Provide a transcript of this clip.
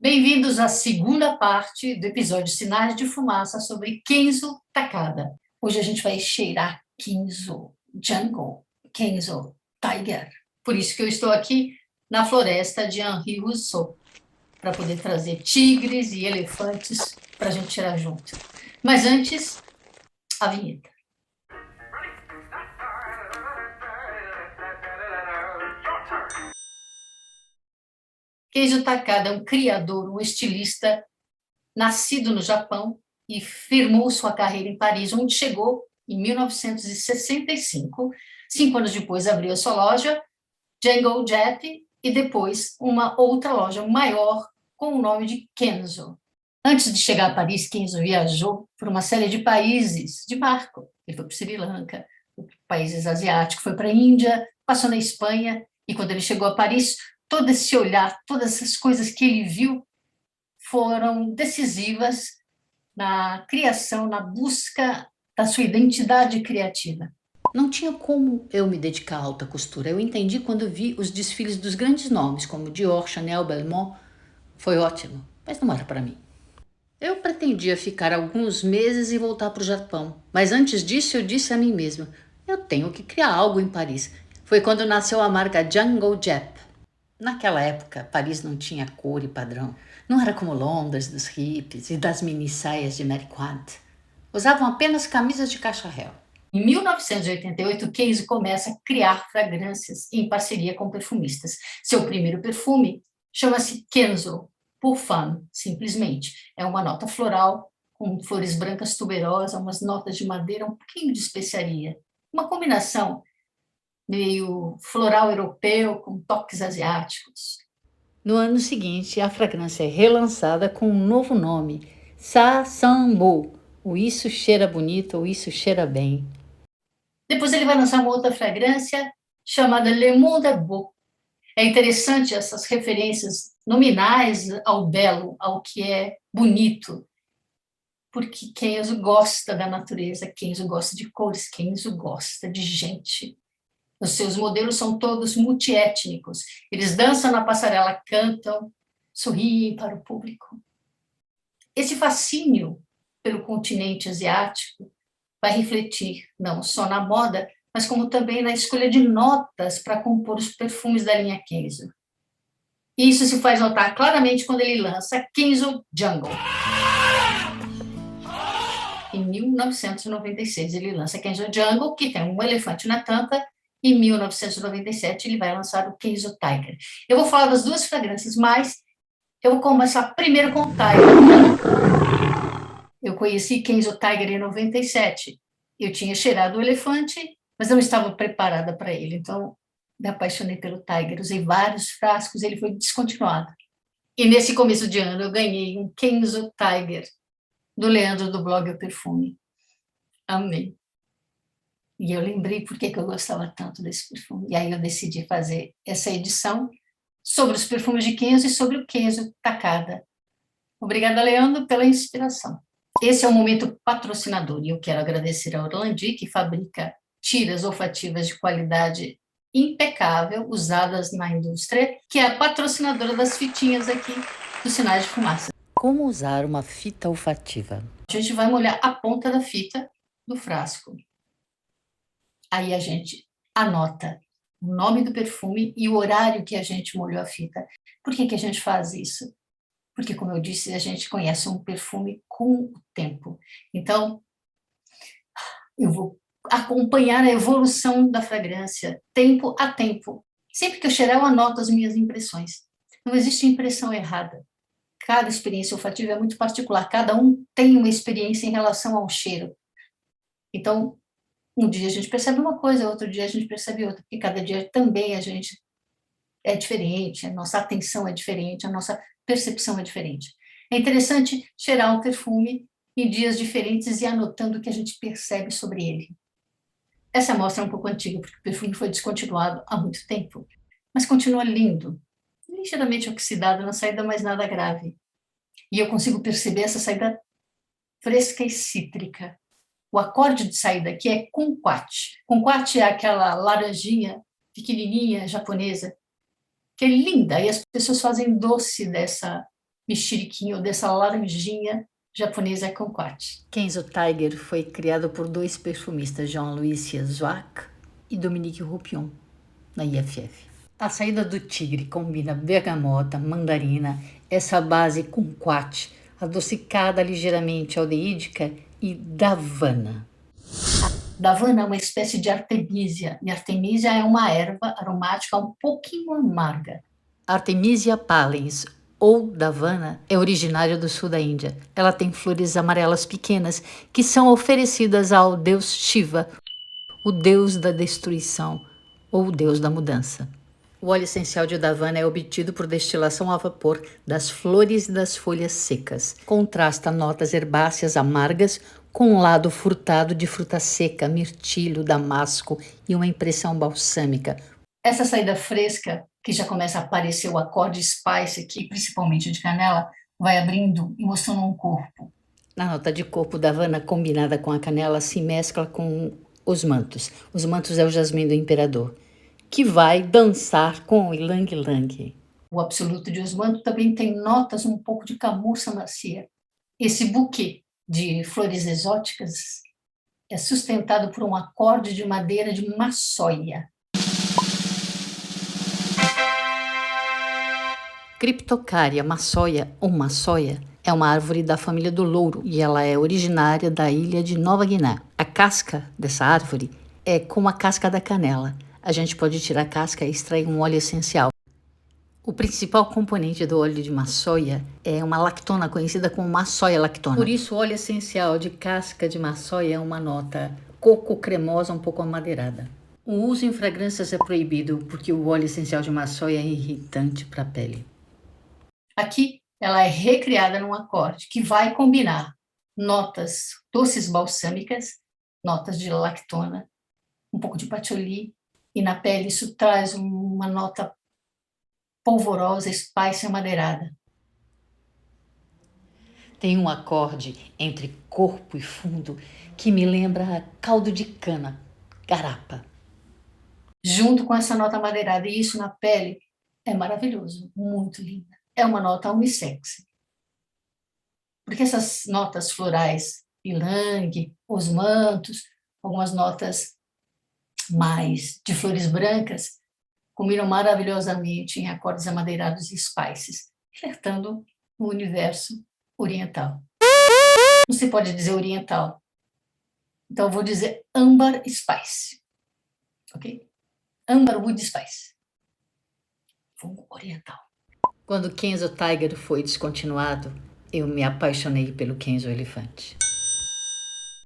Bem-vindos à segunda parte do episódio Sinais de Fumaça sobre Kenzo Takada. Hoje a gente vai cheirar Kenzo Jungle, Kenzo Tiger. Por isso que eu estou aqui na floresta de Henri Rousseau, para poder trazer tigres e elefantes para a gente cheirar junto. Mas antes, a vinheta. Kenzo Takada é um criador, um estilista, nascido no Japão e firmou sua carreira em Paris, onde chegou em 1965. 5 anos depois, abriu a sua loja, Jungle Jet, e depois uma outra loja maior com o nome de Kenzo. Antes de chegar a Paris, Kenzo viajou por uma série de países de barco. Ele foi para o Sri Lanka, foi para países asiáticos, foi para a Índia, passou na Espanha, e quando ele chegou a Paris, todo esse olhar, todas essas coisas que ele viu foram decisivas na criação, na busca da sua identidade criativa. Não tinha como eu me dedicar à alta costura. Eu entendi quando vi os desfiles dos grandes nomes, como Dior, Chanel, Belmont. Foi ótimo, mas não era para mim. Eu pretendia ficar alguns meses e voltar para o Japão. Mas antes disso, eu disse a mim mesma, eu tenho que criar algo em Paris. Foi quando nasceu a marca Jungle Jet. Naquela época, Paris não tinha cor e padrão. Não era como Londres dos hippies e das mini saias de Mary Quant. Usavam apenas camisas de cacharel. Em 1988, Kenzo começa a criar fragrâncias em parceria com perfumistas. Seu primeiro perfume chama-se Kenzo, por fun, simplesmente. É uma nota floral, com flores brancas tuberosas, umas notas de madeira, um pouquinho de especiaria. Uma combinação meio floral europeu com toques asiáticos. No ano seguinte, a fragrância é relançada com um novo nome, Sasambo. O Isso Cheira Bonito ou Isso Cheira Bem. Depois ele vai lançar uma outra fragrância chamada Le Monde Beau. É interessante essas referências nominais ao belo, ao que é bonito, porque Kenzo gosta da natureza, Kenzo gosta de cores, Kenzo gosta de gente. Os seus modelos são todos multiétnicos. Eles dançam na passarela, cantam, sorriem para o público. Esse fascínio pelo continente asiático vai refletir não só na moda, mas como também na escolha de notas para compor os perfumes da linha Kenzo. Isso se faz notar claramente quando ele lança Kenzo Jungle. Em 1996, ele lança Kenzo Jungle, que tem um elefante na tampa. Em 1997, ele vai lançar o Kenzo Tiger. Eu vou falar das duas fragrâncias, mas eu vou começar primeiro com o Tiger. Eu conheci Kenzo Tiger em 97. Eu tinha cheirado o elefante, mas não estava preparada para ele. Então, me apaixonei pelo Tiger. Usei vários frascos, ele foi descontinuado. E nesse começo de ano, eu ganhei um Kenzo Tiger do Leandro, do blog O Perfume. Amei. E eu lembrei por que eu gostava tanto desse perfume. E aí eu decidi fazer essa edição sobre os perfumes de Kenzo e sobre o Kenzo Takada. Obrigada, Leandro, pela inspiração. Esse é o momento patrocinador e eu quero agradecer a Orlandi, que fabrica tiras olfativas de qualidade impecável, usadas na indústria, que é a patrocinadora das fitinhas aqui dos Sinais de Fumaça. Como usar uma fita olfativa? A gente vai molhar a ponta da fita do frasco. Aí a gente anota o nome do perfume e o horário que a gente molhou a fita. Por que a gente faz isso? Porque, como eu disse, a gente conhece um perfume com o tempo. Então, eu vou acompanhar a evolução da fragrância, tempo a tempo. Sempre que eu cheirar, eu anoto as minhas impressões. Não existe impressão errada. Cada experiência olfativa é muito particular. Cada um tem uma experiência em relação ao cheiro. Então, um dia a gente percebe uma coisa, outro dia a gente percebe outra, porque cada dia também a gente é diferente, a nossa atenção é diferente, a nossa percepção é diferente. É interessante cheirar um perfume em dias diferentes e anotando o que a gente percebe sobre ele. Essa amostra é um pouco antiga, porque o perfume foi descontinuado há muito tempo, mas continua lindo, ligeiramente oxidado, não saída mais nada grave. E eu consigo perceber essa saída fresca e cítrica. O acorde de saída aqui é kumquat. Kumquat é aquela laranjinha pequenininha japonesa, que é linda, e as pessoas fazem doce dessa mexeriquinho, dessa laranjinha japonesa kumquat. Kenzo Tiger foi criado por 2 perfumistas, Jean-Louis Zwak e Dominique Roupion, na IFF. A saída do tigre combina bergamota, mandarina, essa base kumquat, adocicada ligeiramente aldeídica, e davana. Davana é uma espécie de artemisia, e artemisia é uma erva aromática um pouquinho amarga. Artemisia pallens, ou davana, é originária do sul da Índia. Ela tem flores amarelas pequenas que são oferecidas ao deus Shiva, o deus da destruição ou o deus da mudança. O óleo essencial de davana é obtido por destilação a vapor das flores e das folhas secas. Contrasta notas herbáceas amargas com um lado frutado de fruta seca, mirtilo, damasco e uma impressão balsâmica. Essa saída fresca, que já começa a aparecer o acorde spice aqui, principalmente de canela, vai abrindo e mostrando um corpo. Na nota de corpo, davana combinada com a canela se mescla com os mantos. Os mantos é o jasmim do imperador, que vai dançar com o ilang-ilang. O absoluto de osmanto também tem notas um pouco de camurça macia. Esse buquê de flores exóticas é sustentado por um acorde de madeira de maçóia. Cryptocaria maçoia ou maçoia é uma árvore da família do louro e ela é originária da ilha de Nova Guiné. A casca dessa árvore é como a casca da canela. A gente pode tirar a casca e extrair um óleo essencial. O principal componente do óleo de maçoia é uma lactona conhecida como maçoia lactona. Por isso, o óleo essencial de casca de maçoia é uma nota coco cremosa um pouco amadeirada. O uso em fragrâncias é proibido porque o óleo essencial de maçoia é irritante para a pele. Aqui, ela é recriada num acorde que vai combinar notas doces balsâmicas, notas de lactona, um pouco de patchouli, e na pele isso traz uma nota polvorosa, spice amadeirada. Tem um acorde entre corpo e fundo que me lembra caldo de cana, garapa. Junto com essa nota amadeirada, e isso na pele é maravilhoso, muito linda. É uma nota unissex. Porque essas notas florais, ylang, os mantos, algumas notas mais de flores brancas, combinam maravilhosamente em acordes amadeirados e spices, flertando no universo oriental. Não se pode dizer oriental, então eu vou dizer âmbar spice, ok? Âmbar wood spice, fungo oriental. Quando Kenzo Tiger foi descontinuado, eu me apaixonei pelo Kenzo Elefante.